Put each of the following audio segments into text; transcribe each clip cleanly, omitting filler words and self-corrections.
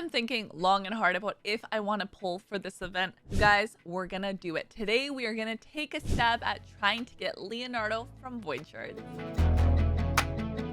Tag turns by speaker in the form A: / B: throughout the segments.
A: been thinking long and hard about if I want to pull for this event. You guys, we're gonna do it. Today, we are gonna take a stab at trying to get Leonardo from Void Shards.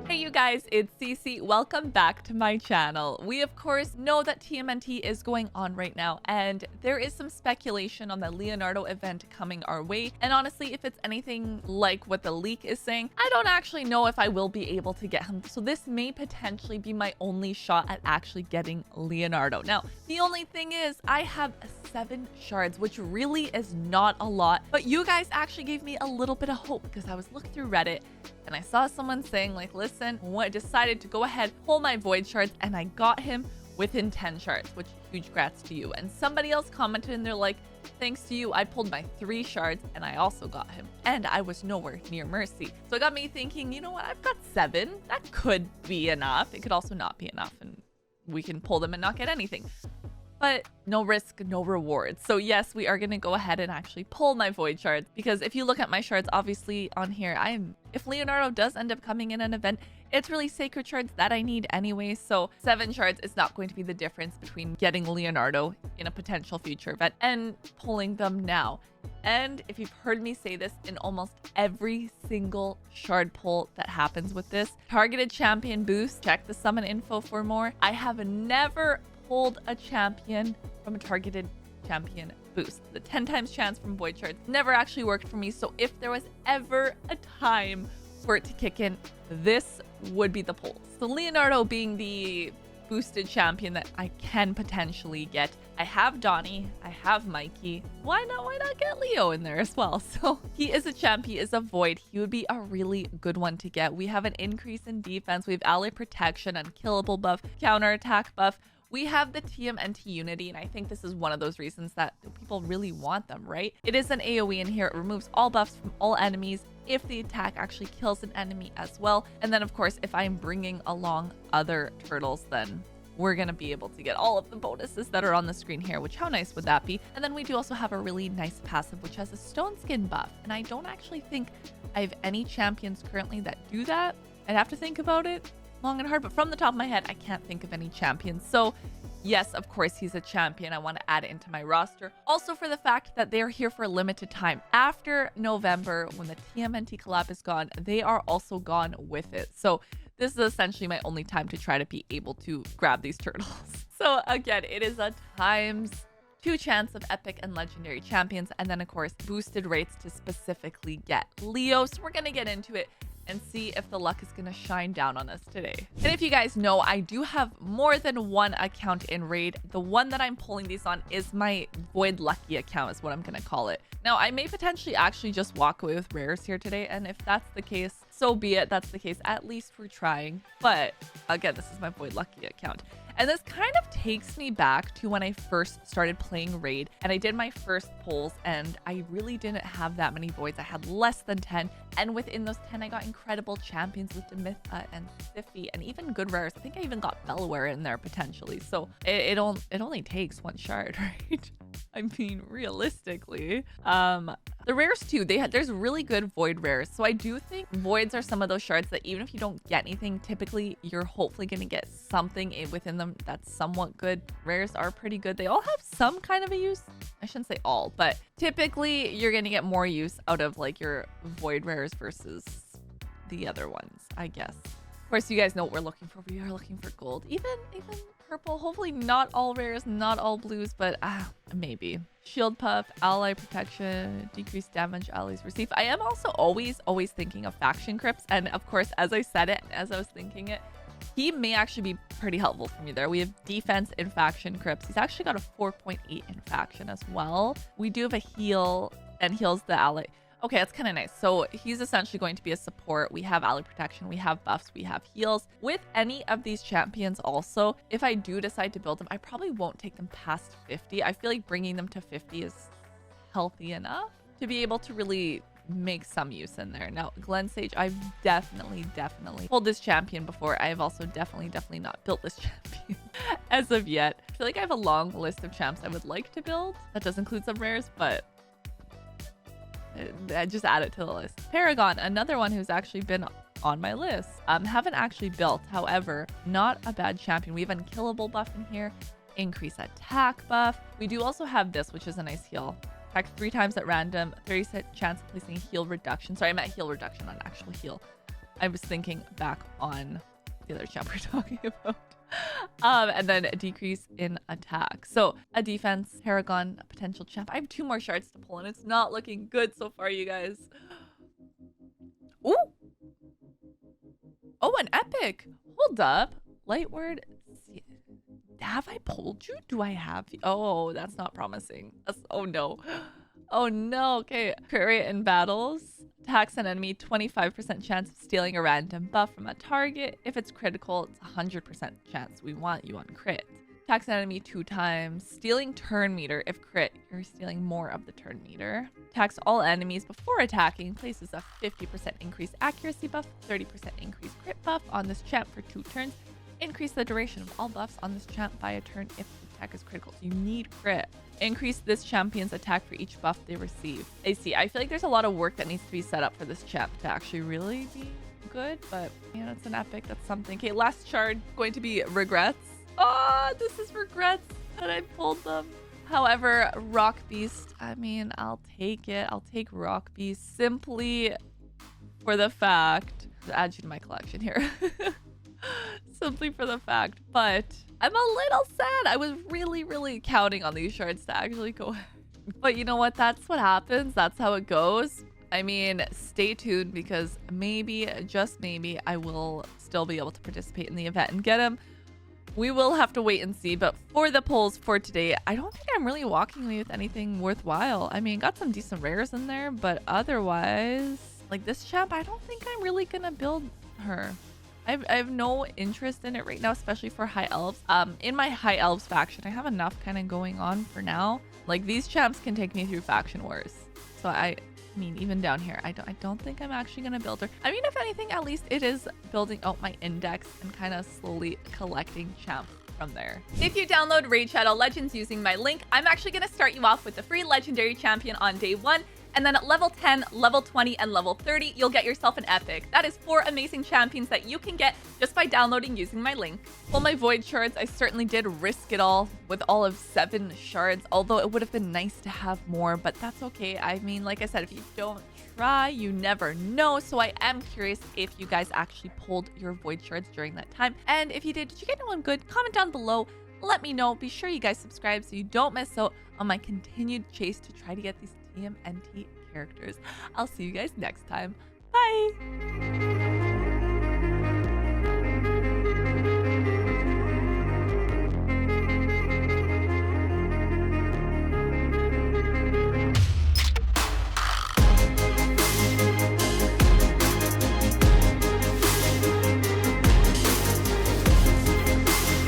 A: Hey you guys, it's Cece. Welcome back to my channel. We of course know that TMNT is going on right now, and there is some speculation on the Leonardo event coming our way. And honestly, if it's anything like what the leak is saying, I don't actually know if I will be able to get him. So this may potentially be my only shot at actually getting Leonardo. Now, the only thing is I have 7 shards, which really is not a lot, but you guys actually gave me a little bit of hope because I was looking through Reddit and I saw someone saying like, listen, I decided to go ahead, pull my void shards, and I got him within 10 shards, which huge grats to you. And somebody else commented and they're like, thanks to you, I pulled my 3 shards and I also got him. And I was nowhere near Mercy. So it got me thinking, you know what, I've got 7. That could be enough. It could also not be enough and we can pull them and not get anything. But no risk, no reward. So yes, we are going to go ahead and actually pull my void shards, because if you look at my shards, obviously on here, if Leonardo does end up coming in an event, it's really sacred shards that I need anyway. So 7 shards is not going to be the difference between getting Leonardo in a potential future event and pulling them now. And if you've heard me say this in almost every single shard pull that happens with this, targeted champion boost, check the summon info for more. I have never pulled a champion from a targeted champion boost. The 10 times chance from void shards never actually worked for me. So if there was ever a time for it to kick in, this would be the pull. So Leonardo being the boosted champion that I can potentially get. I have Donnie, I have Mikey. Why not get Leo in there as well? So he is a champ, he is a void. He would be a really good one to get. We have an increase in defense, we have ally protection, unkillable buff, counterattack buff. We have the TMNT Unity, and I think this is one of those reasons that people really want them, right? It is an AoE in here. It removes all buffs from all enemies if the attack actually kills an enemy as well. And then, of course, if I'm bringing along other turtles, then we're going to be able to get all of the bonuses that are on the screen here, which how nice would that be? And then we do also have a really nice passive, which has a stone skin buff. And I don't actually think I have any champions currently that do that. I'd have to think about it long and hard, but from the top of my head, I can't think of any champions. So yes, of course, he's a champion. I want to add it into my roster. Also for the fact that they're here for a limited time. After November, when the TMNT collab is gone, they are also gone with it. So this is essentially my only time to try to be able to grab these turtles. So again, it is a ×2 chance of epic and legendary champions. And then of course, boosted rates to specifically get Leo. So we're going to get into it and see if the luck is going to shine down on us today. And if you guys know, I do have more than one account in Raid. The one that I'm pulling these on is my Void Lucky account, is what I'm going to call it. Now, I may potentially actually just walk away with rares here today, and if that's the case, so be it. That's the case. At least we're trying. But again, this is my Void Lucky account. And this kind of takes me back to when I first started playing Raid and I did my first pulls, and I really didn't have that many voids. I had less than 10. And within those 10, I got incredible champions with Demitha and Siffy and even good rares. I think I even got Belware in there potentially. So it only takes 1 shard, right? I mean, realistically. The rares too, there's really good void rares. So I do think voids are some of those shards that even if you don't get anything, typically you're hopefully going to get something within them that's somewhat good. Rares are pretty good. They all have some kind of a use. I shouldn't say all, but typically you're going to get more use out of like your void rares versus the other ones, I guess. Of course, you guys know what we're looking for. We are looking for gold, even purple. Hopefully not all rares, not all blues, but maybe. Shield puff, ally protection, decreased damage allies receive. I am also always thinking of faction crypts, and of course, as I said it, as I was thinking it, he may actually be pretty helpful for me there. We have defense in faction crypts. He's actually got a 4.8 in faction as well. We do have a heal and heals the ally. Okay, that's kind of nice. So he's essentially going to be a support. We have ally protection, we have buffs, we have heals. With any of these champions also, if I do decide to build them, I probably won't take them past 50. I feel like bringing them to 50 is healthy enough to be able to really make some use in there. Now, Glen Sage, I've definitely pulled this champion before. I have also definitely not built this champion as of yet. I feel like I have a long list of champs I would like to build. That does include some rares, but I just add it to the list. Paragon, another one who's actually been on my list. Haven't actually built, however, not a bad champion. We have unkillable buff in here. increase attack buff. We do also have this, which is a nice heal. Attack 3 times at random, 30% chance of placing a heal reduction. Sorry, I meant heal reduction on actual heal. I was thinking back on the other champ we're talking about. And then a decrease in attack. So a defense, Paragon, a potential champ. I have 2 more shards to pull and it's not looking good so far, you guys. Ooh. Oh, an epic. Hold up. Light word. Have I pulled you? Do I have you? Oh, that's not promising. Oh no. Oh no. Okay. Crit rate in battles. Attacks an enemy, 25% chance of stealing a random buff from a target. If it's critical, it's 100% chance we want you on crit. Attacks an enemy 2 times. Stealing turn meter. If crit, you're stealing more of the turn meter. Attacks all enemies before attacking. Places a 50% increased accuracy buff, 30% increased crit buff on this champ for 2 turns. Increase the duration of all buffs on this champ by a turn if the attack is critical. So you need crit. Increase this champion's attack for each buff they receive. I see. I feel like there's a lot of work that needs to be set up for this champ to actually really be good, but yeah, it's an epic. That's something. Okay, last shard going to be regrets. Oh, this is regrets that I pulled them. However, Rock Beast, I mean, I'll take it. I'll take Rock Beast simply for the fact, I'll add you to my collection here. Simply for the fact, but I'm a little sad. I was really counting on these shards to actually go. But you know what? That's what happens. That's how it goes. I mean, stay tuned because maybe, just maybe, I will still be able to participate in the event and get him. We will have to wait and see. But for the polls for today, I don't think I'm really walking away with anything worthwhile. I mean, got some decent rares in there, but otherwise, like this champ, I don't think I'm really gonna build her. I have no interest in it right now, especially for high elves. In my high elves faction, I have enough kind of going on for now. Like these champs can take me through faction wars. So I mean, even down here, I don't think I'm actually gonna build her. I mean, if anything, at least it is building out my index and kind of slowly collecting champs from there. If you download Raid Shadow Legends using my link, I'm actually gonna start you off with the free legendary champion on day 1. And then at level 10, level 20, and level 30, you'll get yourself an epic. That is 4 amazing champions that you can get just by downloading using my link. For my void shards, I certainly did risk it all with all of 7 shards, although it would have been nice to have more, but that's okay. I mean, like I said, if you don't try, you never know. So I am curious if you guys actually pulled your void shards during that time. And if you did you get anyone good? Comment down below. Let me know. Be sure you guys subscribe so you don't miss out on my continued chase to try to get these TMNT characters. I'll see you guys next time. Bye!